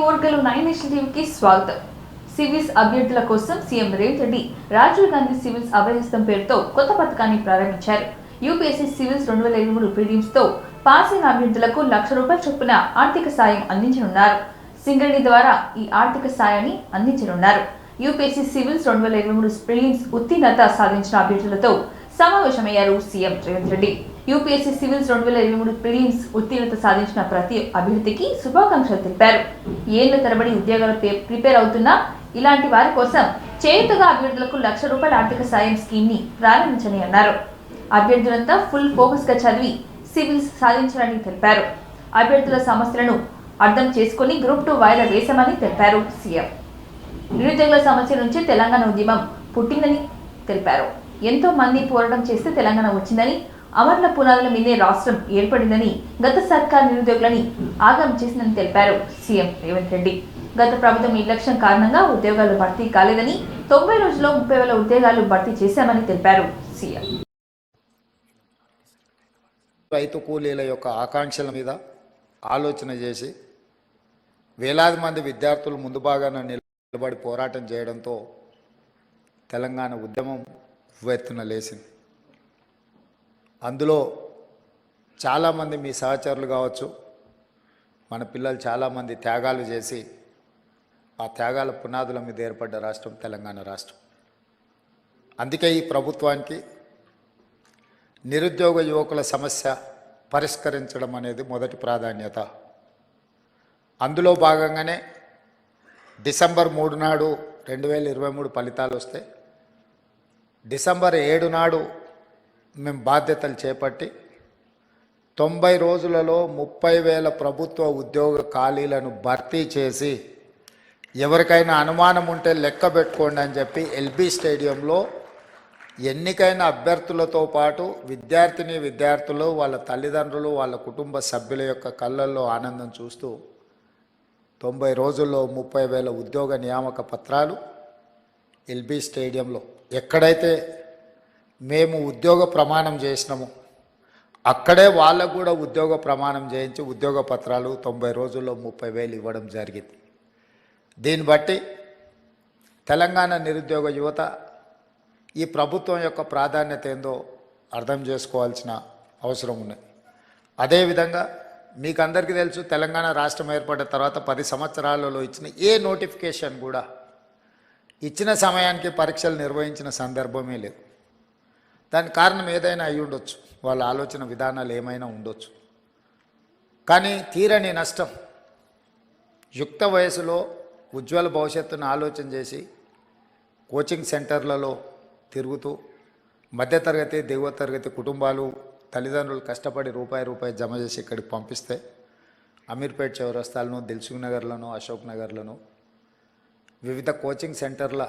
ఓర్గలు 9 national టీవీకి స్వాగతం. Civils అభ్యర్థుల కోసం సీఎం రేవంత్ రెడ్డి రాజీవ్ గాంధీ సివిల్స్ అభయహస్తం పేరుతో కొత్త పథకాన్ని ప్రారంభించారు. యూపీఎస్సీ సివిల్స్ 2023 ప్రిలిమ్స్ తో పాస్ అయిన అభ్యర్థులకు ₹1,00,000 చొప్పున ఆర్థిక సాయం అందించనున్నారు. సింగరేణి ద్వారా ఈ ఆర్థిక సాయాన్ని అందించనున్నారు. యూపీఎస్సీ సివిల్స్ 2023 ప్రిలిమ్స్ ఉత్తీర్ణత సాధించిన అభ్యర్థులతో సమావేశమయ్యారు CM Revanth Reddy. UPSC civils 2023 prelims ఉత్తీర్ణత సాధించిన ప్రతి అభ్యర్థికి శుభాకాంక్షలు తెలిపారు. ఏళ్ల తరబడి ఉద్యోగాలు ప్రిపేర్ అవుతున్న ఇలాంటి వారి కోసం చేయూతగా అభ్యర్థులకు ₹1,00,000 ఆర్థిక సాయం స్కీమ్ ని ప్రారంభించని అన్నారు. అభ్యర్థులంతా ఫుల్ ఫోకస్ గా చదివి సివిల్స్ సాధించాలని తెలిపారు. అభ్యర్థుల సమస్యలను అర్థం చేసుకుని గ్రూప్ 2 వాయిదా వేశామని తెలిపారు సీఎం. నిరుద్యోగుల సమస్య నుంచి తెలంగాణ ఉద్యమం పుట్టిందని తెలిపారు. ఎంతో మంది పోరాటం చేస్తే తెలంగాణ వచ్చిందని, అమరుల పునాదుల మీదే రాష్ట్రం ఏర్పడిందని, గత సర్కార్ నిరుద్యోగులని ఆగం చేసిందని తెలిపారు సీఎం రేవంత్ రెడ్డి. గత ప్రభుత్వం నిర్లక్ష్యం కారణంగా ఉద్యోగాలు భర్తీ కాలేదని, 90 రోజుల్లో 30,000 ఉద్యోగాలు భర్తీ చేశామని తెలిపారు సీఎం. రైతు కూలీల యొక్క ఆకాంక్షల మీద ఆలోచన చేసి వేలాది మంది విద్యార్థులు ముందు భాగాన నిలబడి పోరాటం చేయడంతో తెలంగాణ ఉద్యమం ఉవ్వెత్తున లేచింది. అందులో చాలామంది మీ సహచరులు కావచ్చు, మన పిల్లలు చాలామంది త్యాగాలు చేసి ఆ త్యాగాల పునాదుల మీద ఏర్పడ్డ రాష్ట్రం తెలంగాణ రాష్ట్రం. అందుకే ఈ ప్రభుత్వానికి నిరుద్యోగ యువకుల సమస్య పరిష్కరించడం అనేది మొదటి ప్రాధాన్యత. అందులో భాగంగానే డిసెంబర్ 3 నాడు 2023 ఫలితాలు వస్తే డిసెంబర్ 7 నాడు మేము బాధ్యతలు చేపట్టి 90 రోజులలో 30,000 ప్రభుత్వ ఉద్యోగ ఖాళీలను భర్తీ చేసి ఎవరికైనా అనుమానం ఉంటే లెక్క పెట్టుకోండి అని చెప్పి ఎల్బీ స్టేడియంలో ఎన్నికైన అభ్యర్థులతో పాటు విద్యార్థులు, వాళ్ళ తల్లిదండ్రులు, వాళ్ళ కుటుంబ సభ్యుల యొక్క కళ్ళల్లో ఆనందం చూస్తూ 90 రోజుల్లో 30,000 ఉద్యోగ నియామక పత్రాలు ఎల్బీ స్టేడియంలో ఎక్కడైతే మేము ఉద్యోగ ప్రమాణం చేసినామో అక్కడే వాళ్ళకు కూడా ఉద్యోగ ప్రమాణం చేయించి ఉద్యోగ పత్రాలు 90 రోజుల్లో 30,000 ఇవ్వడం జరిగింది. దీన్ని బట్టి తెలంగాణ నిరుద్యోగ యువత ఈ ప్రభుత్వం యొక్క ప్రాధాన్యత ఏందో అర్థం చేసుకోవాల్సిన అవసరం ఉన్నది. అదేవిధంగా మీకు అందరికీ తెలుసు, తెలంగాణ రాష్ట్రం ఏర్పడిన తర్వాత 10 సంవత్సరాలలో ఇచ్చిన ఏ నోటిఫికేషన్ కూడా ఇచ్చిన సమయానికి పరీక్షలు నిర్వహించిన సందర్భమే లేదు. దానికి కారణం ఏదైనా అయి ఉండొచ్చు, వాళ్ళ ఆలోచన విధానాలు ఏమైనా ఉండొచ్చు. కానీ తీరని నష్టం, యుక్త వయసులో ఉజ్వల భవిష్యత్తును ఆలోచన చేసి కోచింగ్ సెంటర్లలో తిరుగుతూ మధ్యతరగతి, దిగువ తరగతి కుటుంబాలు, తల్లిదండ్రులు కష్టపడి రూపాయి జమ చేసి ఇక్కడికి పంపిస్తే అమీర్పేట్ చౌరస్తాలను, దిల్సుఖ్ నగర్లను, అశోక్ నగర్లను, వివిధ కోచింగ్ సెంటర్ల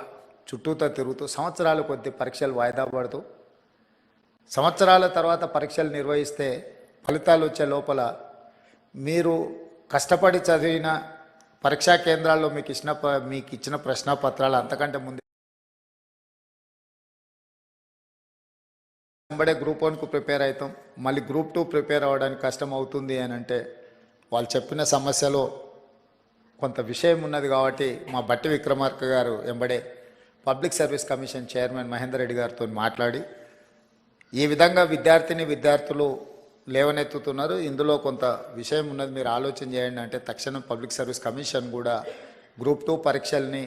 చుట్టూతో తిరుగుతూ సంవత్సరాల కొద్ది పరీక్షలు వాయిదా పడుతూ సంవత్సరాల తర్వాత పరీక్షలు నిర్వహిస్తే ఫలితాలు వచ్చే లోపల మీరు కష్టపడి చదివిన పరీక్షా కేంద్రాల్లో మీకు ఇచ్చిన ప్రశ్నపత్రాలు అంతకంటే ముందు వెంబడే గ్రూప్ 1కు ప్రిపేర్ అవుతాం, మళ్ళీ గ్రూప్ 2 ప్రిపేర్ అవ్వడానికి కష్టం అవుతుంది అని అంటే వాళ్ళు చెప్పిన సమస్యలో కొంత విషయం ఉన్నది. కాబట్టి మా బట్టి విక్రమార్క గారు వెంబడే public service commission chairman Mahender Reddy గారితో మాట్లాడి ఈ విధంగా విద్యార్థులు లేవనెత్తుతున్నారు, ఇందులో కొంత విషయం ఉన్నది, మీరు ఆలోచన చేయండి అంటే తక్షణం పబ్లిక్ సర్వీస్ కమిషన్ కూడా గ్రూప్ 2 పరీక్షల్ని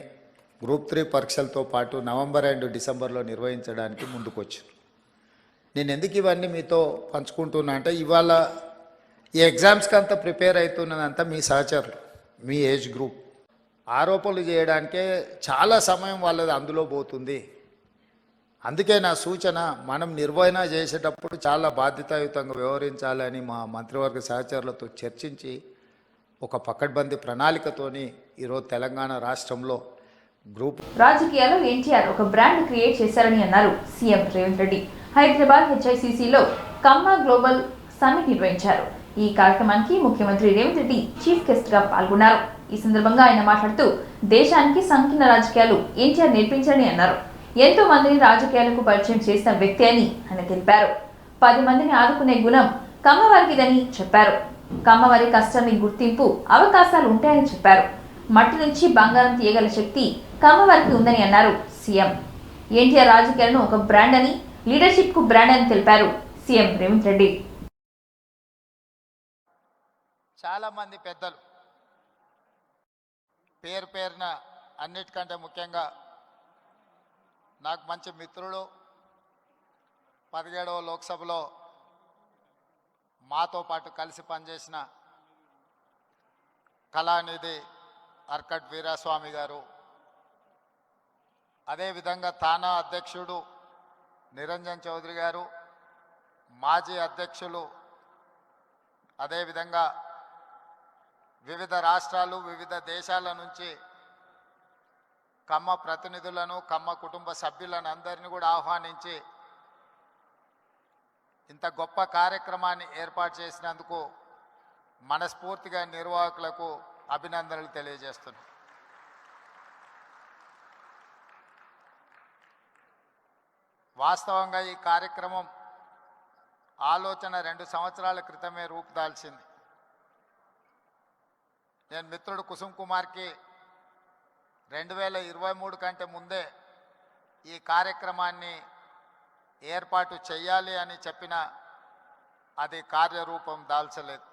గ్రూప్ 3 పరీక్షలతో పాటు నవంబర్ అండ్ డిసెంబర్లో నిర్వహించడానికి ముందుకొచ్చారు. నేను ఎందుకు ఇవన్నీ మీతో పంచుకుంటున్నా అంటే ఇవాళ ఈ ఎగ్జామ్స్కి అంతా ప్రిపేర్ అవుతున్నదంతా మీ సహచరులు, మీ ఏజ్ గ్రూప్. ఆరోపణలు చేయడానికే చాలా సమయం వాళ్ళది అందులో పోతుంది. అందుకే నా సూచన, మనం నిర్వహణ చేసేటప్పుడు చాలా బాధ్యతాయుతంగా వ్యవహరించాలని మా మంత్రివర్గ సహచరులతో చర్చించి ఒక పకడ్బందీ ప్రణాళికతోని ఈరోజు తెలంగాణ రాష్ట్రంలో గ్రూప్ రాజకీయాల్లో ఎన్టీఆర్ ఒక బ్రాండ్ క్రియేట్ చేశారని అన్నారు సీఎం రేవంత్ రెడ్డి. హైదరాబాద్ హెచ్ఐసిసిలో కమ్మ గ్లోబల్ సమ్మిట్ నిర్వహించారు. ఈ కార్యక్రమానికి ముఖ్యమంత్రి రేవంత్ రెడ్డి చీఫ్ గెస్ట్ గా పాల్గొన్నారు. ఈ సందర్భంగా ఆయన మాట్లాడుతూ దేశానికి సంకీర్ణ రాజకీయాలు ఎన్టీఆర్ నేర్పించారని అన్నారు. ఎంతో మందిని రాజకీయాలకు పరిచయం చేసిన వ్యక్తి అని ఆయన తెలిపారు. 10 మందిని ఆదుకునే గుణం కమ్మవారికిదని చెప్పారు. కమ్మవారి కష్టాన్ని గుర్తింపు అవకాశాలు ఉంటాయని చెప్పారు. మట్టి నుంచి బంగారం తీయగల శక్తి కమ్మ వారికి ఉందని అన్నారు సీఎం. ఎన్టీఆర్ రాజకీయాలను ఒక బ్రాండ్ అని, లీడర్షిప్ కు బ్రాండ్ అని తెలిపారు సీఎం రేవంత్ రెడ్డి. చాలా మంది పెద్దలు పేరు పేరున అన్నిటికంటే ముఖ్యంగా నాకు మంచి మిత్రులు 17వ లోక్సభలో మాతో పాటు కలిసి పనిచేసిన కళానిధి అర్కట్ వీరాస్వామి గారు, అదేవిధంగా తానా అధ్యక్షుడు నిరంజన్ చౌదరి గారు, మాజీ అధ్యక్షులు, అదేవిధంగా వివిధ రాష్ట్రాలు వివిధ దేశాల నుంచి కమ్మ ప్రతినిధులను కమ్మ కుటుంబ సభ్యులను అందరినీ కూడా ఆహ్వానించి ఇంత గొప్ప కార్యక్రమాన్ని ఏర్పాటు చేసినందుకు మనస్ఫూర్తిగా నిర్వాహకులకు అభినందనలు తెలియజేస్తున్నాను. వాస్తవంగా ఈ కార్యక్రమం ఆలోచన 2 సంవత్సరాల క్రితమే రూపుదాల్చింది. నేను మిత్రుడు కుసుమ్ కుమార్కి 2023 కంటే ముందే ఈ కార్యక్రమాన్ని ఏర్పాటు చేయాలి అని చెప్పిన అది కార్యరూపం దాల్చలేదు.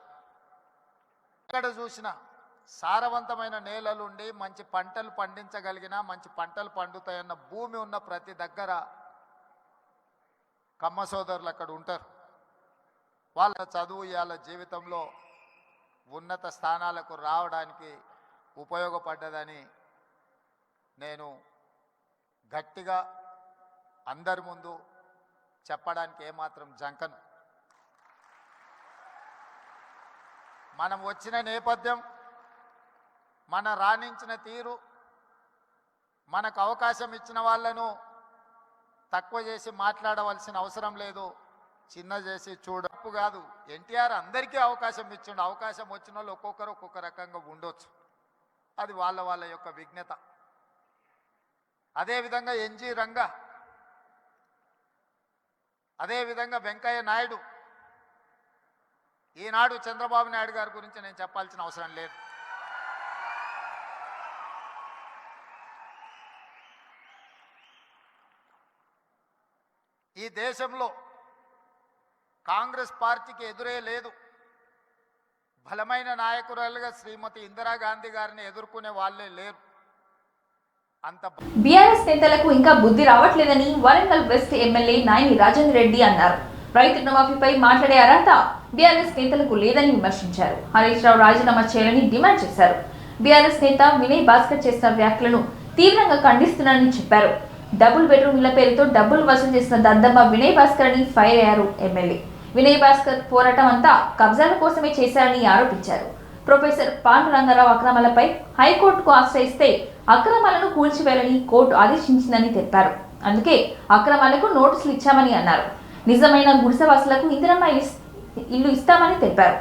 ఎక్కడ చూసినా సారవంతమైన నేలలుండి మంచి పంటలు పండించగలిగిన, మంచి పంటలు పండుతాయన్న భూమి ఉన్న ప్రతి దగ్గర కమ్మ సోదరులు అక్కడ ఉంటారు. వాళ్ళ చదువు ఇవాళ జీవితంలో ఉన్నత స్థానాలకు రావడానికి ఉపయోగపడ్డదని నేను గట్టిగా అందరి ముందు చెప్పడానికి ఏమాత్రం జంకను. మనం వచ్చిన నేపథ్యం, మన రాణించిన తీరు, మనకు అవకాశం ఇచ్చిన వాళ్ళను తక్కువ చేసి మాట్లాడవలసిన అవసరం లేదు, చిన్న చేసి చూడప్పు కాదు. ఎన్టీఆర్ అందరికీ అవకాశం ఇచ్చిండు. అవకాశం వచ్చిన వాళ్ళు ఒక్కొక్కరు ఒక్కొక్క రకంగా ఉండొచ్చు, అది వాళ్ళ వాళ్ళ యొక్క విజ్ఞత. అదేవిధంగా ఎన్జీ రంగా, అదేవిధంగా వెంకయ్య నాయుడు, ఈనాడు చంద్రబాబు నాయుడు గారి గురించి నేను చెప్పాల్సిన అవసరం లేదు. ఈ దేశంలో కాంగ్రెస్ పార్టీకి ఎదురే లేదు. బలమైన నాయకురాలుగా శ్రీమతి ఇందిరాగాంధీ గారిని ఎదుర్కొనే వాళ్ళే లేరు. అంత బీఆర్ఎస్ నేతలకు ఇంకా బుద్ధి రావట్లేదని వరంగల్ వెస్ట్ ఎమ్మెల్యే నాయని రాజేందర్ రెడ్డి అన్నారు. రైతు రుణమాఫీపై మాట్లాడే అర్హత బీఆర్ఎస్ నేతలకు లేదని విమర్శించారు. హరీష్ రావు రాజీనామా చేయాలని డిమాండ్ చేశారు. బీఆర్ఎస్ నేత వినయ్ భాస్కర్ చేసిన వ్యాఖ్యలను తీవ్రంగా ఖండిస్తున్నానని చెప్పారు. డబుల్ బెడ్రూమ్ ఇళ్ల పేరుతో డబ్బులు వసూలు చేసిన దద్దమ్మ వినయ్ భాస్కర్ అని ఫైర్ అయ్యారు ఎమ్మెల్యే. వినయ్ భాస్కర్ పోరాటం అంతా కబ్జాల కోసమే చేశారని ఆరోపించారు. ప్రొఫెసర్ పాండురంగారావు అక్రమాలపై హైకోర్టుకు ఆశ్రయిస్తే అక్రమాలను కూల్చివేయాలని కోర్టు ఆదేశించిందని తెలిపారు. అందుకే అక్రమాలకు నోటీసులు ఇచ్చామని అన్నారు. నిజమైన గుడిసెవాసులకు ఇందిరమ్మ ఇల్లు ఇస్తామని తెలిపారు.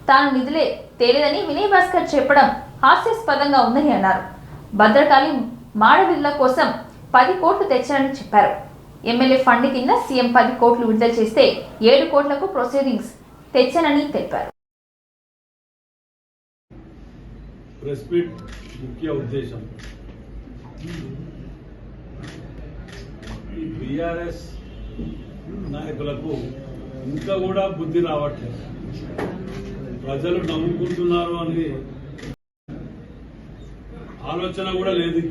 తాను నిధులే తేలేదని వినయ్ భాస్కర్ చెప్పడం హాస్యాస్పదంగా ఉందని అన్నారు. భద్రకాళి మాడవిల్ల కోసం 10 కోట్లు తెచ్చారని చెప్పారు. ఎమ్మెల్యే ఫండ్ కింద సీఎం 10 కోట్లు విడుదల చేస్తే 7 కోట్లకు ప్రొసీడింగ్స్ తెచ్చానని తెలిపారు. ప్రెస్ మీట్ ముఖ్య ఉద్దేశం ఈ బీఆర్ఎస్ నాయకులకు ఇంకా కూడా బుద్ధి రావట్లేదు. ప్రజలు నమ్ముకుంటున్నారు అని ఆలోచన కూడా లేదు.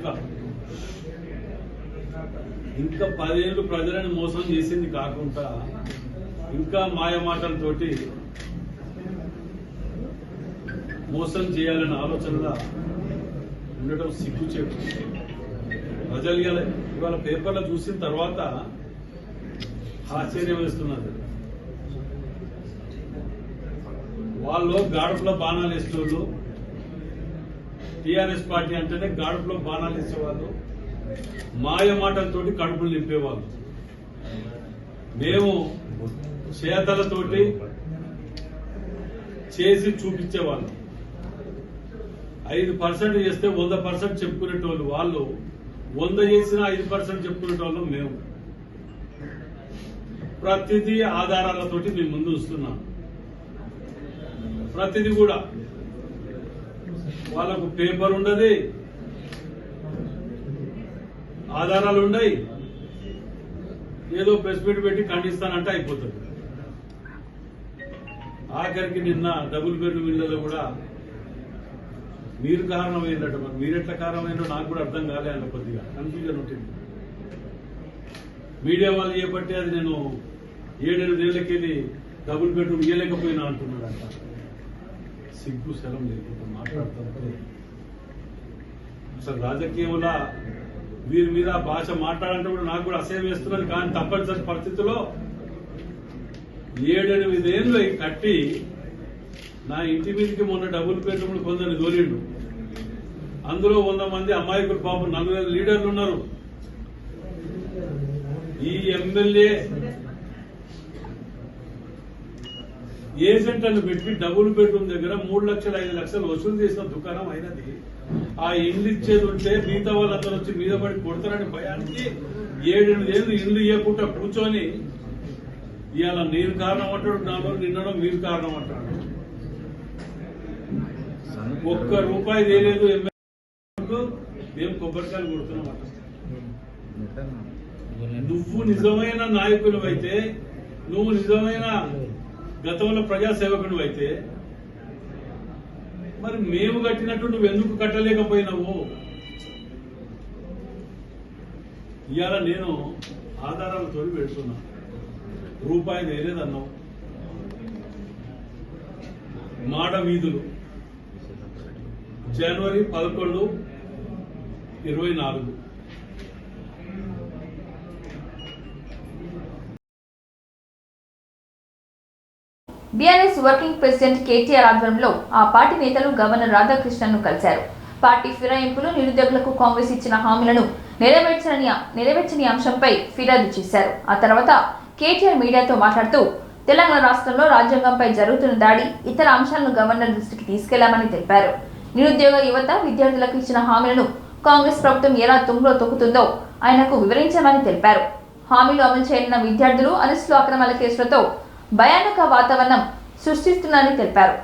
ఇంకా 10 ఏళ్ళు ప్రజలను మోసం చేసింది కాకుండా ఇంకా మాయ మాటలతోటి మోసం చేయాలనే ఆలోచనగా ఉండటం సిగ్గుచేటు. ప్రజలు ఇవాళ పేపర్లో చూసిన తర్వాత ఆశ్చర్యం వేస్తున్నది. వాళ్ళు గాడుపులో బాణాలు వేసేవాళ్ళు, టీఆర్ఎస్ పార్టీ అంటేనే గాడుపులో బాణాలు వేసేవాళ్ళు, మాయ మాటలతోటి కడుపులు నింపేవాళ్ళు. మేము చేతలతోటి చేసి చూపించేవాళ్ళు. 5% చేస్తే 100% చెప్పుకునేటోళ్ళు వాళ్ళు, 100 చేసినా 5% చెప్పుకునేటోళ్ళం మేము. ప్రతిదీ ఆధారాలతోటి మేము ముందు వస్తున్నాం. ప్రతిదీ కూడా వాళ్ళకు పేపర్ ఉండదు, ఆధారాలు ఉన్నాయి, ఏదో ప్రెస్ మీట్ పెట్టి ఖండిస్తానంటే అయిపోతుంది. ఆఖరికి నిన్న డబుల్ బెడ్రూమ్ ఇళ్లలో కూడా మీరు కారణమైందట. మరి మీరెట్లా కారణమైందో నాకు కూడా అర్థం కాలే అన్న, కొద్దిగా కన్ఫ్యూజన్ ఉంటుంది. మీడియా వాళ్ళు చేపట్టి అది నేను 7-8 ఏళ్ళకెళ్ళి డబుల్ బెడ్రూమ్ ఇవ్వలేకపోయినా అంటున్నాడంట. సిగ్గు శరం లేకుండా మాట్లాడుతుంటే అసలు రాజకీయంలో వీరి మీద భాష మాట్లాడంటే కూడా నాకు కూడా అసహ్యం వేస్తున్నది. కానీ తప్పనిసరి పరిస్థితుల్లో 7-8 ఏళ్ళు కట్టి నా ఇంటి మీదకి మొన్న డబుల్ బెడ్రూమ్లు కొందరిని దోలిండు. అందులో 100 మంది అమాయకులు, పాపం 4 లీడర్లు ఉన్నారు. ఈ ఎమ్మెల్యే ఏజెంట్లను పెట్టి డబుల్ బెడ్రూమ్ దగ్గర 3 లక్షలు 5 లక్షలు వసూలు చేసిన దుకాణం అయినది. ఆ ఇండ్లు ఇచ్చేది ఉంటే మిగతా వాళ్ళందరూ వచ్చి మీద పడి కొడతారని భయానికి 7-8 ఏళ్ళు ఇండ్లు ఇవ్వకుండా కూర్చొని ఇవాళ నేను కారణం అంటాడు, నాలో నిన్నడం మీరు కారణం అంటాడు. ₹1 తెలియదు ఎమ్మెల్యే, మేము కొబ్బరికాయలు కొడుతున్నాం. నువ్వు నిజమైన నాయకులు అయితే, నువ్వు నిజమైన గతంలో ప్రజాసేవకుడు అయితే మరి మేము కట్టినట్టు నువ్వు ఎందుకు కట్టలేకపోయినావు? ఇవాళ నేను ఆధారాలతో పెడుతున్నా. ₹1 వేరేదన్నావు. మాడ వీధులు జనవరి 11, 24 బీఆర్ఎస్ వర్కింగ్ ప్రెసిడెంట్ కేటీఆర్ ఆధ్వర్యంలో ఆ పార్టీ నేతలు గవర్నర్ రాధాకృష్ణన్ను కలిశారు. పార్టీ ఫిరాయింపులు, నిరుద్యోగులకు కాంగ్రెస్ ఇచ్చిన హామీలను నెరవేర్చని అంశంపై ఫిర్యాదు చేశారు. ఆ తర్వాత కేటీఆర్ మీడియాతో మాట్లాడుతూ తెలంగాణ రాష్ట్రంలో రాజ్యాంగంపై జరుగుతున్న దాడి, ఇతర అంశాలను గవర్నర్ దృష్టికి తీసుకెళ్లామని తెలిపారు. నిరుద్యోగ యువత, విద్యార్థులకు ఇచ్చిన హామీలను కాంగ్రెస్ ప్రభుత్వం ఎలా తుంగలో తొక్కుతుందో ఆయనకు వివరించామని తెలిపారు. హామీలు అమలు చేయనున్న విద్యార్థులు అరెస్టులు, అక్రమాల కేసులతో భయానక వాతావరణం సృష్టిస్తున్నారని తెలిపారు.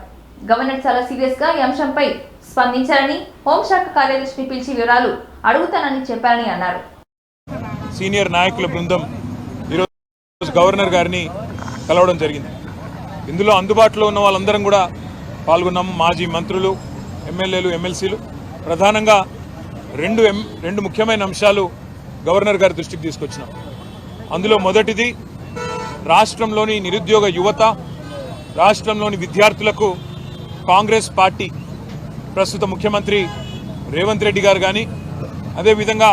గవర్నర్ చాలా సీరియస్ గా ఈ అంశంపై స్పందించారని, హోంశాఖ కార్యదర్శిని పిలిచి వివరాలు అడుగుతానని చెప్పారని అన్నారు. సీనియర్ నాయకుల బృందం ఈరోజు గవర్నర్ గారిని కలవడం జరిగింది. ఇందులో అందుబాటులో ఉన్న వాళ్ళందరం కూడా పాల్గొన్నాము. మాజీ మంత్రులు, ఎమ్మెల్యేలు, ఎమ్మెల్సీలు. ప్రధానంగా రెండు ముఖ్యమైన అంశాలు గవర్నర్ గారి దృష్టికి తీసుకొచ్చినాం. అందులో మొదటిది, రాష్ట్రంలోని నిరుద్యోగ యువత, రాష్ట్రంలోని విద్యార్థులకు కాంగ్రెస్ పార్టీ ప్రస్తుత ముఖ్యమంత్రి రేవంత్ రెడ్డి గారు కానీ, అదేవిధంగా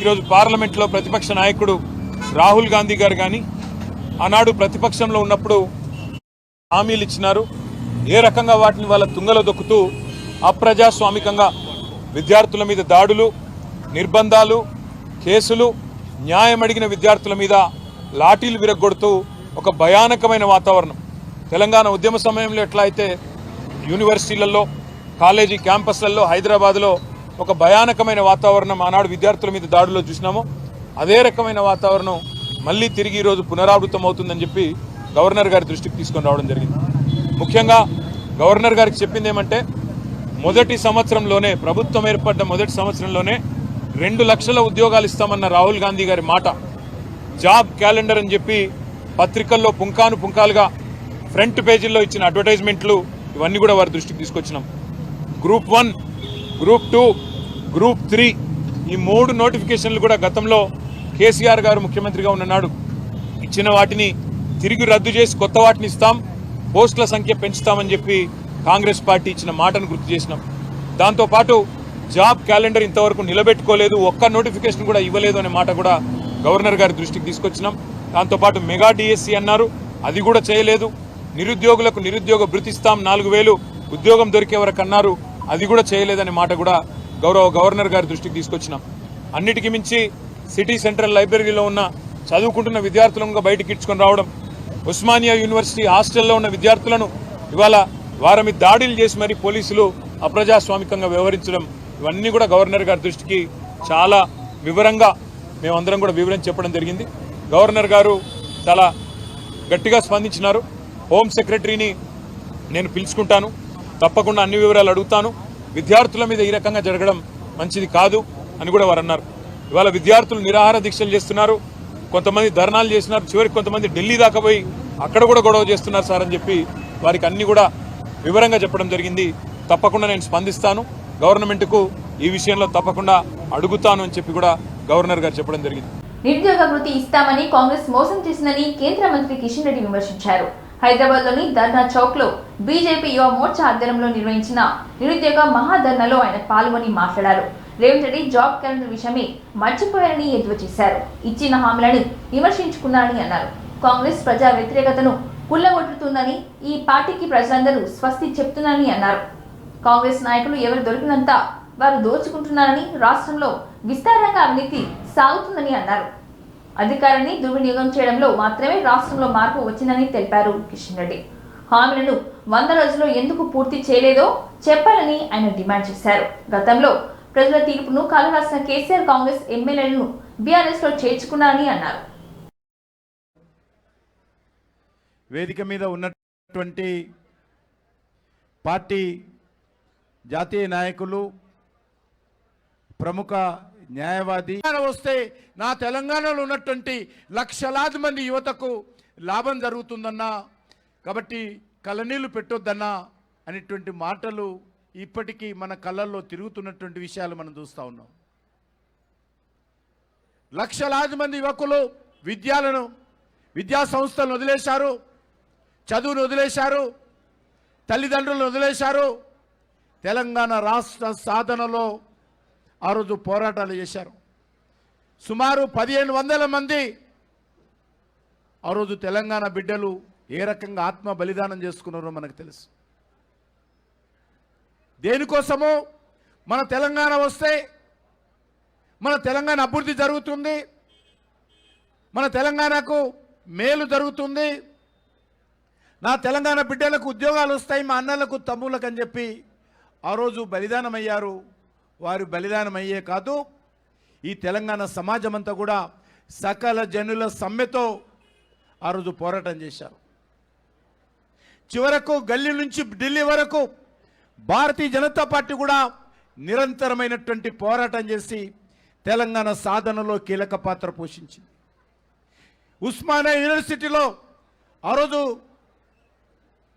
ఈరోజు పార్లమెంట్లో ప్రతిపక్ష నాయకుడు రాహుల్ గాంధీ గారు కానీ ఆనాడు ప్రతిపక్షంలో ఉన్నప్పుడు హామీలు ఇచ్చినారు. ఏ రకంగా వాటిని వాళ్ళ తుంగలో దొక్కుతూ అప్రజాస్వామికంగా విద్యార్థుల మీద దాడులు, నిర్బంధాలు, కేసులు, న్యాయం అడిగిన విద్యార్థుల మీద లాఠీలు విరగొడుతూ ఒక భయానకమైన వాతావరణం. తెలంగాణ ఉద్యమ సమయంలో ఎట్లా అయితే యూనివర్సిటీలలో, కాలేజీ క్యాంపస్లలో, హైదరాబాద్లో ఒక భయానకమైన వాతావరణం ఆనాడు విద్యార్థుల మీద దాడుల్లో చూసినామో, అదే రకమైన వాతావరణం మళ్ళీ తిరిగి ఈరోజు పునరావృతం అవుతుందని చెప్పి గవర్నర్ గారి దృష్టికి తీసుకొని రావడం జరిగింది. ముఖ్యంగా గవర్నర్ గారికి చెప్పింది ఏమంటే, మొదటి సంవత్సరంలోనే, ప్రభుత్వం ఏర్పడ్డ మొదటి సంవత్సరంలోనే 2 లక్షల ఉద్యోగాలు ఇస్తామన్న రాహుల్ గాంధీ గారి మాట, జాబ్ క్యాలెండర్ అని చెప్పి పత్రికల్లో పుంకాలుగా ఫ్రంట్ పేజీల్లో ఇచ్చిన అడ్వర్టైజ్మెంట్లు, ఇవన్నీ కూడా వారి దృష్టికి తీసుకొచ్చినాం. గ్రూప్ 1, గ్రూప్ 2, గ్రూప్ 3 ఈ 3 నోటిఫికేషన్లు కూడా గతంలో కేసీఆర్ గారు ముఖ్యమంత్రిగా ఉన్ననాడు ఇచ్చిన వాటిని తిరిగి రద్దు చేసి కొత్త వాటిని ఇస్తాం, పోస్టుల సంఖ్య పెంచుతామని చెప్పి కాంగ్రెస్ పార్టీ ఇచ్చిన మాటను గుర్తు చేసినాం. దాంతోపాటు జాబ్ క్యాలెండర్ ఇంతవరకు నిలబెట్టుకోలేదు, ఒక్క నోటిఫికేషన్ కూడా ఇవ్వలేదు అనే మాట కూడా గవర్నర్ గారి దృష్టికి తీసుకొచ్చినాం. దాంతోపాటు మెగా డిఎస్సి అన్నారు, అది కూడా చేయలేదు. నిరుద్యోగులకు నిరుద్యోగ భృతిస్తాం 4000 ఉద్యోగం దొరికే వరకు అన్నారు, అది కూడా చేయలేదనే మాట కూడా గవర్నర్ గారి దృష్టికి తీసుకొచ్చినాం. అన్నిటికీ మించి సిటీ సెంట్రల్ లైబ్రరీలో ఉన్న చదువుకుంటున్న విద్యార్థులను బయటికి ఇచ్చుకొని రావడం, ఉస్మానియా యూనివర్సిటీ హాస్టల్లో ఉన్న విద్యార్థులను ఇవాళ వారి మీద దాడులు చేసి మరి పోలీసులు అప్రజాస్వామికంగా వ్యవహరించడం, ఇవన్నీ కూడా గవర్నర్ గారి దృష్టికి చాలా వివరంగా మేమందరం కూడా వివరించి చెప్పడం జరిగింది. గవర్నర్ గారు చాలా గట్టిగా స్పందించినారు. హోమ్ సెక్రటరీని నేను పిలుచుకుంటాను, తప్పకుండా అన్ని వివరాలు అడుగుతాను. విద్యార్థుల మీద ఈ రకంగా జరగడం మంచిది కాదు అని కూడా వారు అన్నారు. ఇవాళ విద్యార్థులు నిరాహార దీక్షలు చేస్తున్నారు, కొంతమంది ధర్నాలు చేస్తున్నారు, చివరికి కొంతమంది ఢిల్లీ దాకా పోయి అక్కడ కూడా గొడవ చేస్తున్నారు సార్ అని చెప్పి వారికి అన్ని కూడా వివరంగా చెప్పడం జరిగింది. తప్పకుండా నేను స్పందిస్తాను, గవర్నమెంట్కు ఈ విషయంలో తప్పకుండా అడుగుతాను అని చెప్పి కూడా గవర్నర్ గారు చెప్పడం జరిగింది. నిరుద్యోగ వృత్తి ఇస్తామని కాంగ్రెస్ మోసం చేసిందని కేంద్ర మంత్రి కిషన్ రెడ్డి విమర్శించారు. హైదరాబాద్ లోని ధర్నా చౌక్ లో బీజేపీ యువ మోర్చా ఆధ్వర్యంలో నిర్వహించిన నిరుద్యోగ మహాధర్నాలో ఆయన పాల్గొని మాట్లాడారు. రేవంత్ రెడ్డి జాబ్ క్యాలెండర్ విషయమే మర్చిపోయారని ఎద్దేవా చేశారు. ఇచ్చిన హామీలను విమర్శించుకున్నారని అన్నారు. కాంగ్రెస్ ప్రజా వ్యతిరేకతను కుల్లగొట్టుతుందని ఈ పార్టీకి ప్రజలందరూ స్వస్తి చెప్తున్నారని అన్నారు. కాంగ్రెస్ నాయకులు ఎవరు దొరికినంత వారు దోచుకుంటున్నారని, రాష్ట్రంలో విస్తారంగా అవినీతి సాగుతుందని అన్నారు. అధికారాన్ని దుర్వినియోగం చేయడంలో మాత్రమే రాష్ట్రంలో మార్పు వచ్చిందని తెలిపారు కిషన్ రెడ్డి. హామీలను 100 రోజుల్లో ఎందుకు పూర్తి చేయలేదో చెప్పాలని ఆయన డిమాండ్ చేశారు. గతంలో ప్రజల తీర్పును కాలరాసిన కేసీఆర్ కాంగ్రెస్ ఎమ్మెల్యేలను బీఆర్ఎస్ లో చేర్చుకున్నారని అన్నారు. వేదిక మీద ఉన్నటువంటి పార్టీ జాతీయ నాయకులు, ప్రముఖ న్యాయవాది వస్తే నా తెలంగాణలో ఉన్నటువంటి లక్షలాది మంది యువతకు లాభం జరుగుతుందన్నా, కాబట్టి కళ్ళనీళ్ళు పెట్టొద్దన్నా అనేటువంటి మాటలు ఇప్పటికీ మన కళ్ళల్లో తిరుగుతున్నటువంటి విషయాలు మనం చూస్తూ ఉన్నాం. లక్షలాది మంది యువకులు విద్యా సంస్థలను వదిలేశారు, చదువును వదిలేశారు, తల్లిదండ్రులను వదిలేశారు. తెలంగాణ రాష్ట్ర సాధనలో ఆ రోజు పోరాటాలు చేశారు. సుమారు 1500 మంది ఆ రోజు తెలంగాణ బిడ్డలు ఏ రకంగా ఆత్మ బలిదానం చేసుకున్నారో మనకు తెలుసు. దేనికోసమో మన తెలంగాణ వస్తే మన తెలంగాణ అభివృద్ధి జరుగుతుంది, మన తెలంగాణకు మేలు జరుగుతుంది, నా తెలంగాణ బిడ్డలకు ఉద్యోగాలు వస్తాయి, మా అన్నలకు తమ్ముళ్ళకు అని చెప్పి ఆ రోజు బలిదానం అయ్యారు. వారు బలిదానం అయ్యే కాదు, ఈ తెలంగాణ సమాజం అంతా కూడా సకల జనుల సమ్మెతో ఆ రోజు పోరాటం చేశారు. చివరకు గల్లీ నుంచి ఢిల్లీ వరకు భారతీయ జనతా పార్టీ కూడా నిరంతరమైనటువంటి పోరాటం చేసి తెలంగాణ సాధనలో కీలక పాత్ర పోషించింది. ఉస్మానియా యూనివర్సిటీలో ఆ రోజు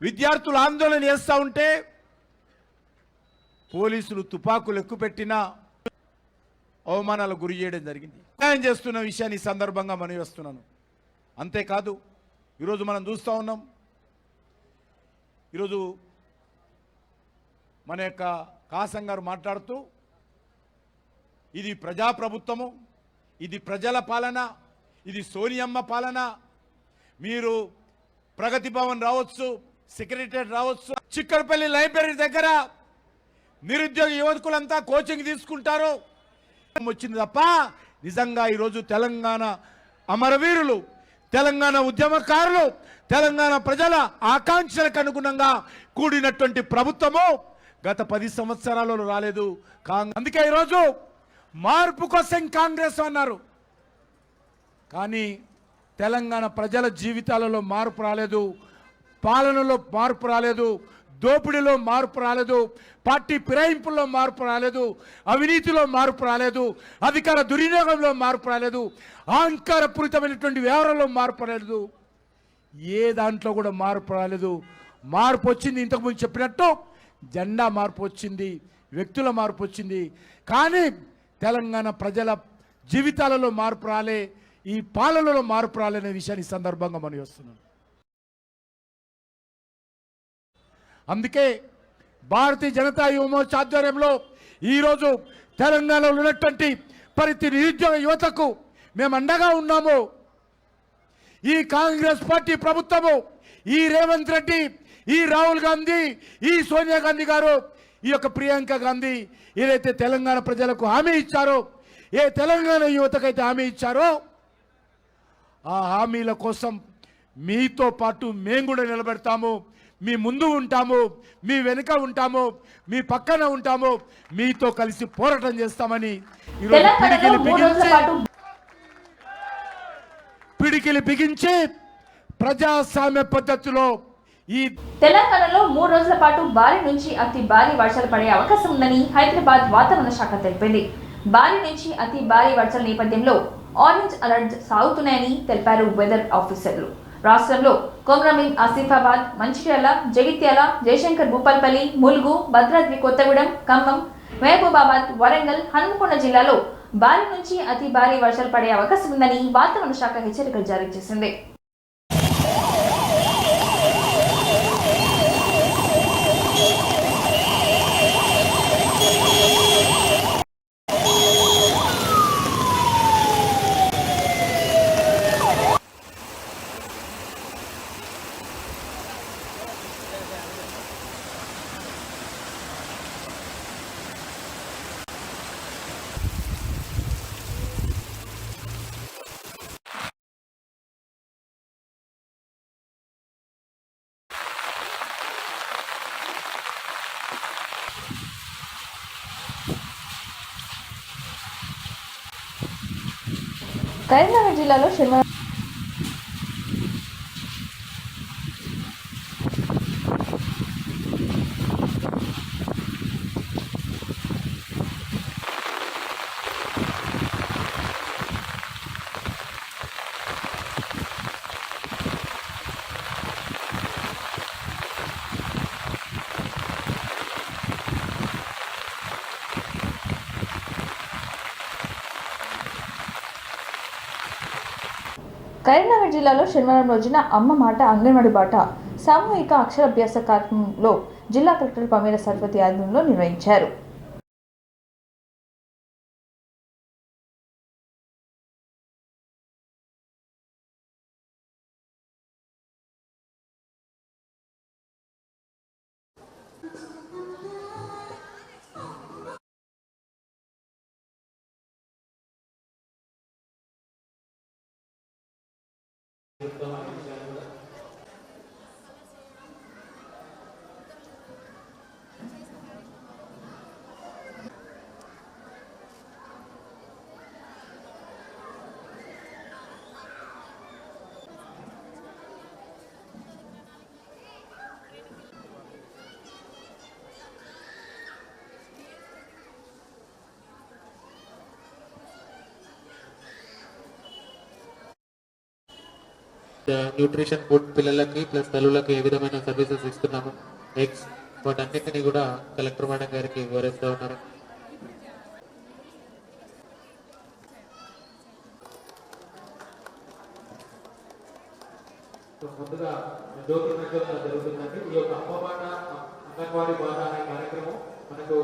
విద్యార్థులు ఆందోళన చేస్తూ ఉంటే పోలీసులు తుపాకులు ఎక్కుపెట్టినా అవమానాలకు గురి చేయడం జరిగింది. న్యాయం చేస్తున్న విషయాన్ని ఈ సందర్భంగా మనవి చేస్తున్నాను. అంతేకాదు ఈరోజు మనం చూస్తూ ఉన్నాం, ఈరోజు మన యొక్క కాసం గారు మాట్లాడుతూ ఇది ప్రజాప్రభుత్వము, ఇది ప్రజల పాలన, ఇది సోనియమ్మ పాలన, మీరు ప్రగతి భవన్ రావచ్చు, సెక్రటరియట్ రావచ్చు, చిక్కడపల్లి లైబ్రరీ దగ్గర నిరుద్యోగ యువకులంతా కోచింగ్ తీసుకుంటారు వచ్చింది తప్ప నిజంగా ఈరోజు తెలంగాణ అమరవీరులు, తెలంగాణ ఉద్యమకారులు, తెలంగాణ ప్రజల ఆకాంక్షలకు అనుగుణంగా కూడినటువంటి ప్రభుత్వము గత 10 సంవత్సరాలలో రాలేదు. అందుకే ఈరోజు మార్పు కోసం కాంగ్రెస్ అన్నారు, కానీ తెలంగాణ ప్రజల జీవితాలలో మార్పు రాలేదు, పాలనలో మార్పు రాలేదు, దోపిడీలో మార్పు రాలేదు, పార్టీ ఫిరాయింపుల్లో మార్పు రాలేదు, అవినీతిలో మార్పు రాలేదు, అధికార దుర్వినియోగంలో మార్పు రాలేదు, అహంకారపూరితమైనటువంటి వ్యవహారంలో మార్పు రాలేదు, ఏ దాంట్లో కూడా మార్పు రాలేదు. మార్పు వచ్చింది, ఇంతకుముందు చెప్పినట్టు జెండా మార్పు వచ్చింది, వ్యక్తుల మార్పు వచ్చింది, కానీ తెలంగాణ ప్రజల జీవితాలలో మార్పు రాలే, ఈ పాలనలో మార్పు రాలనే విషయాన్ని సందర్భంగా మనం వస్తున్నాం. అందుకే భారతీయ జనతా యువ మోర్చా ఆధ్వర్యంలో ఈరోజు తెలంగాణలో ఉన్నటువంటి ప్రతి నిరుద్యోగ యువతకు మేము అండగా ఉన్నాము. ఈ కాంగ్రెస్ పార్టీ ప్రభుత్వము, ఈ రేవంత్ రెడ్డి, ఈ రాహుల్ గాంధీ, ఈ సోనియా గాంధీ గారు, ఈ యొక్క ప్రియాంక గాంధీ ఏదైతే తెలంగాణ ప్రజలకు హామీ ఇచ్చారో, ఏ తెలంగాణ యువతకైతే హామీ ఇచ్చారో ఆ హామీల కోసం మీతో పాటు మేము కూడా నిలబెడతాము, మీ ముందు ఉంటాము, మీ వెనుక ఉంటాము, మీ పక్కన ఉంటాము, మీతో కలిసి పోరాటం చేస్తామని పిడికిలి బిగించి ప్రజాస్వామ్య పద్ధతిలో ఈ తెలంగాణలో 3 రోజుల పాటు భారీ నుంచి అతి భారీ వర్షాలు పడే అవకాశం ఉందని హైదరాబాద్ వాతావరణ శాఖ తెలిపింది. భారీ నుంచి అతి భారీ వర్షాల నేపథ్యంలో ఆరెంజ్ అలర్ట్ సాగుతున్నాయని తెలిపారు వెదర్ ఆఫీసర్లు. రాష్ట్రంలో కొమరంభీం, ఆసిఫాబాద్, మంచిర్యాల, జగిత్యాల, జయశంకర్ భూపాల్పల్లి, ములుగు, భద్రాద్రి కొత్తగూడెం, ఖమ్మం, మహబూబాబాద్, వరంగల్, హన్మకొండ జిల్లాలో భారీ నుంచి అతి భారీ వర్షాలు పడే అవకాశం ఉందని వాతావరణ శాఖ హెచ్చరికలు జారీ చేసింది. కరీంనగర్ జిల్లాలో శనివారం రోజున అమ్మ మాట అంగన్వాడీ బాట సామూహిక అక్షరాభ్యాస కార్యక్రమంలో జిల్లా కలెక్టర్ పమేల సరస్వతి ఆధ్వర్యంలో నిర్వహించారు. న్యూట్రిషన్ ఫుడ్ పిల్లలకి ప్లస్ తల్లులకి ఏ విధమైన సర్వీసెస్ ఇస్తున్నాము ఎగ్స్ వాటన్నిటిని కూడా కలెక్టర్ మేడం గారికి వివరిస్తూ ఉన్నారు. ముందుగా జ్యోతి ప్రజ్వలన జరుగుతుందండి. ఈ యొక్క అమ్మబాట అంగన్వాడీ బాట అనే కార్యక్రమం మనకు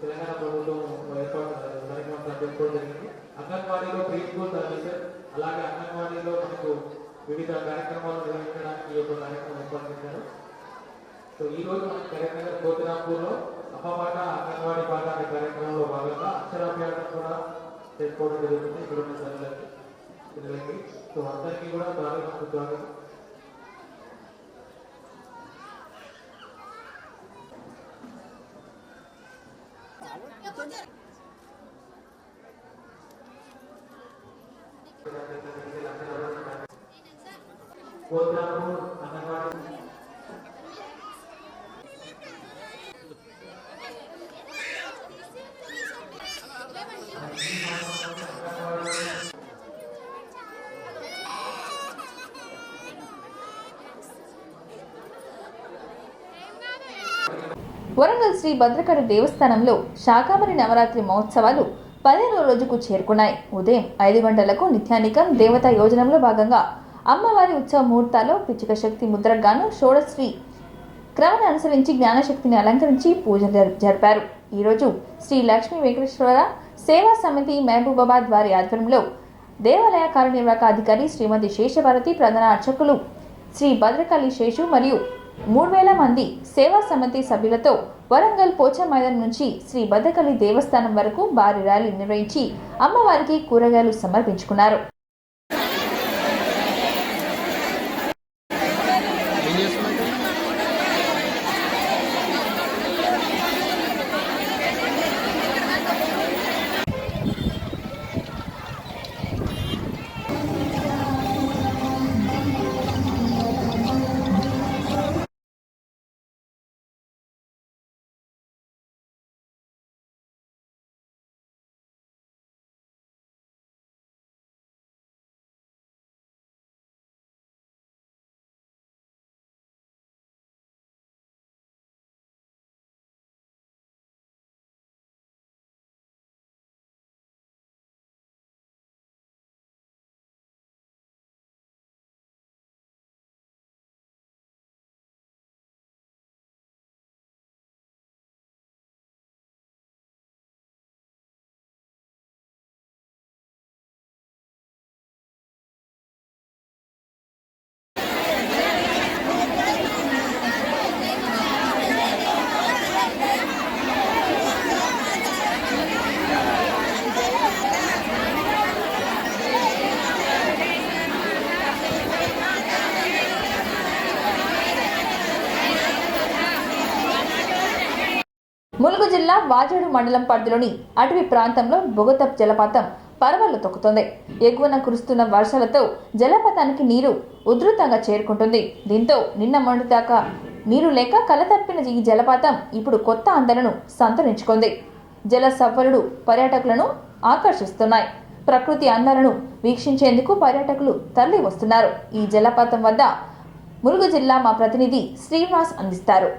తెలంగాణ ప్రభుత్వం ఏర్పాటు కార్యక్రమం చేసుకోవడం జరిగింది. అంగన్వాడీలో ప్రీ స్కూల్ సర్వీసెస్ అలాగే అంగన్వాడీలో మనకు వివిధ కార్యక్రమాలు నిర్వహించడానికి ఈ యొక్క కార్యక్రమం ఏర్పాటు చేశారు. సో ఈ రోజు మనం కరీంనగర్ కోతిరాంపూర్లో అమ్మబాట అంగన్వాడీ బాట అనే కార్యక్రమంలో భాగంగా అక్షరాభ్యాసం కూడా చేసుకోవడం జరుగుతుంది. ఇక్కడ ఉన్న పిల్లలకి సో అందరికీ కూడా స్వాగతం. కోతిరాంపూర్ అంగన్వాడీ వరంగల్ శ్రీ భద్రకాళి దేవస్థానంలో శాకాంబరి నవరాత్రి మహోత్సవాలు 15వ రోజుకు చేరుకున్నాయి. ఉదయం 5 గంటలకు నిత్యానికం దేవతా యోజనంలో భాగంగా అమ్మవారి ఉత్సవ ముహూర్తాల్లో పిచ్చిక శక్తి ముద్రగాను షోడశ్రీ క్రమాన్ని అనుసరించి జ్ఞానశక్తిని అలంకరించి పూజలు జరిపారు. ఈరోజు శ్రీ లక్ష్మీ వెంకటేశ్వర సేవా సమితి మహబూబాబాద్ వారి ఆధ్వర్యంలో దేవాలయ కార్యనిర్వాహక అధికారి శ్రీమతి శేషభారతి, ప్రధాన అర్చకులు శ్రీ భద్రకాళి శేషు మరియు 3000 మంది సేవా సమితి సభ్యులతో వరంగల్ పోచా మైదానం నుంచి శ్రీ భద్రకాళి దేవస్థానం వరకు భారీ ర్యాలీ నిర్వహించి అమ్మవారికి కూరగాయలు సమర్పించుకున్నారు. జిల్లా వాజేడు మండలం పరిధిలోని అటవీ ప్రాంతంలో బొగతప్ జలపాతం పరవళ్లు తొక్కుతోంది. ఎగువన కురుస్తున్న వర్షాలతో జలపాతానికి నీరు ఉధృతంగా చేరుకుంటుంది. దీంతో నిన్న మొన్నటి దాకా నీరు లేక కలతప్పిన ఈ జలపాతం ఇప్పుడు కొత్త అందలను సంతరించుకుంది. జల సవ్వరుడు పర్యాటకులను ఆకర్షిస్తున్నాయి. ప్రకృతి అందాలను వీక్షించేందుకు పర్యాటకులు తరలి వస్తున్నారు. ఈ జలపాతం వద్ద ములుగు జిల్లా మా ప్రతినిధి శ్రీనివాస్ అందిస్తారు.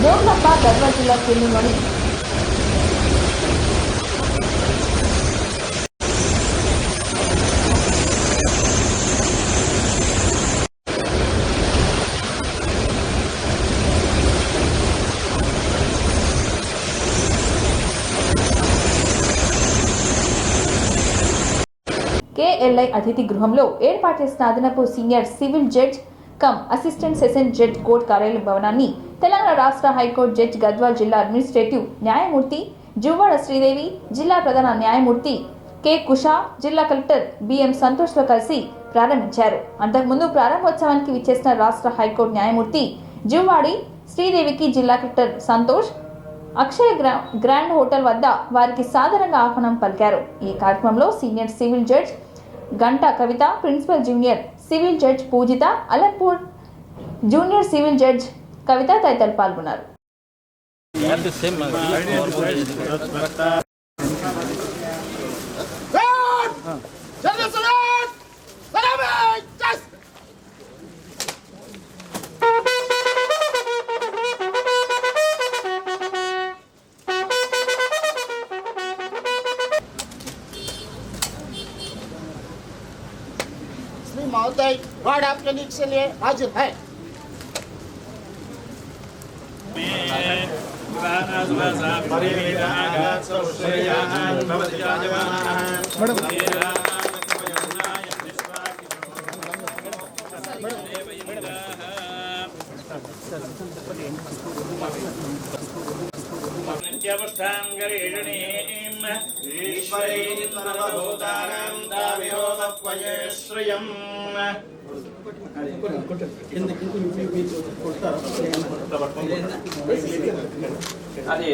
జోగులాంబ గద్వాల జిల్లా కేంద్రంలోని కేఎల్ఐ అతిథి గృహంలో ఏర్పాటు చేసిన అదనపు senior civil judge cum assistant session judge court కార్యాలయ భవనాన్ని తెలంగాణ రాష్ట్ర హైకోర్టు జడ్జ్ గద్వాల్ జిల్లా అడ్మినిస్ట్రేటివ్ న్యాయమూర్తి జువ్వాడ శ్రీదేవి, జిల్లా ప్రధాన న్యాయమూర్తి కె కుషా, జిల్లా కలెక్టర్ బిఎం సంతోష్తో కలిసి ప్రారంభించారు. అంతకుముందు ప్రారంభోత్సవానికి విచ్చేసిన రాష్ట్ర హైకోర్టు న్యాయమూర్తి జువ్వాడి శ్రీదేవికి జిల్లా కలెక్టర్ సంతోష్ అక్షయ గ్రాండ్ హోటల్ వద్ద వారికి సాధారణంగా ఆహ్వానం పలికారు. ఈ కార్యక్రమంలో సీనియర్ సివిల్ జడ్జ్ గంటా కవిత, ప్రిన్సిపల్ జూనియర్ సివిల్ జడ్జ్ పూజిత, అలంపూర్ జూనియర్ సివిల్ జడ్జ్ కవిత తదితరులు పాల్గొన్నారు. श्री महोदय गार्ड आपके नीचे से लिए हाजिर है। అది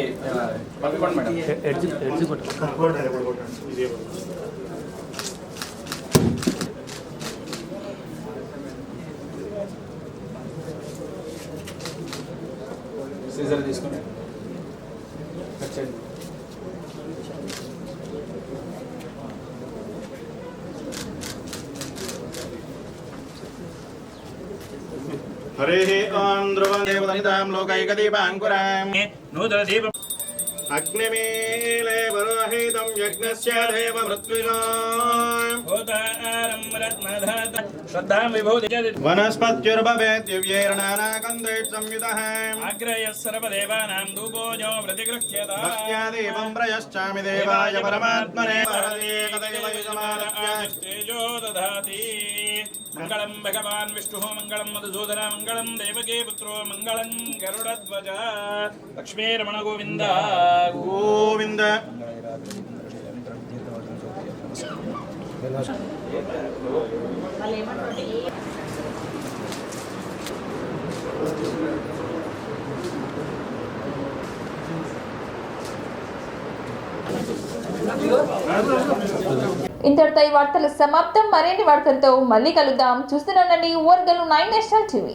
పట్టుకోండి మేడం. ఎడ్జ్ పట్టుకోండి. సీజర్ తీసుకుని కట్ చేయండి. हरे ओम ध्रुवं देवदनितां लोकैकदीपाङ्कुरां नूतनदीपम् अग्निमीले पुरोहितं यज्ञस्य देवमृत्युजाम् भूतारं रत्नधाता श्रद्धां विभूति वनस्पत्युर्भवेत् दिव्यैर्नानागन्धैः संयुतः अग्रयः सर्वदेवानां धूपोऽजो प्रतिगृह्यता भक्त्यादीपं प्रयश्चामि देवाय परमात्मने तेजो दधाति मंगलम भगवान विष्णु मंगलम मधुसूदन मंगलम देवकी पुत्रो मंगलम गरुड़ध्वज लक्ष्मी रमण गोविंद गोविंद। ఇంతటితో ఈ వార్తలు సమాప్తం. మరిన్ని వార్తలతో మళ్ళీ కలుద్దాం. చూస్తూనే ఉండండి ఓర్గల్ 9 నేషనల్ టీవీ.